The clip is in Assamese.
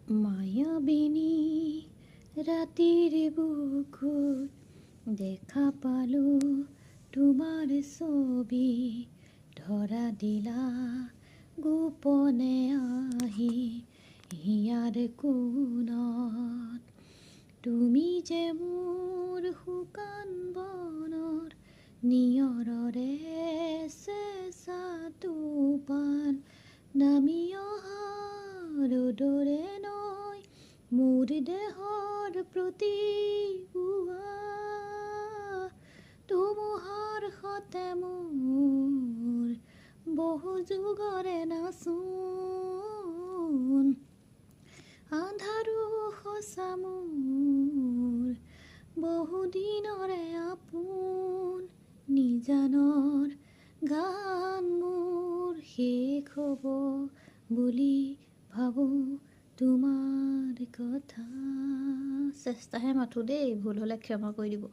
মায়াবিনী ৰাতিৰ বুকুত দেখা পালো তোমাৰ ছবি, ধৰা দিলা গোপনে আহি হিয়াৰ কোণত। তুমি যে মোৰ শুকান বনৰ নিয়ৰৰে চেঁচা টোপাল, নামি অহা ৰ'দৰে নৈ মোৰ দেহৰ প্ৰতি ধুমুহাৰ সতে মোৰ বহু যুগৰে নাচোন, আন্ধাৰো সঁচা মোৰ বহুদিনৰে আপোন। নিজানৰ গান মোৰ শেষ হ'ব বুলি ভাবোঁ তোমাৰ কথা। চেষ্টাহে মাথো দেই, ভুল হ'লে ক্ষমা কৰি দিব।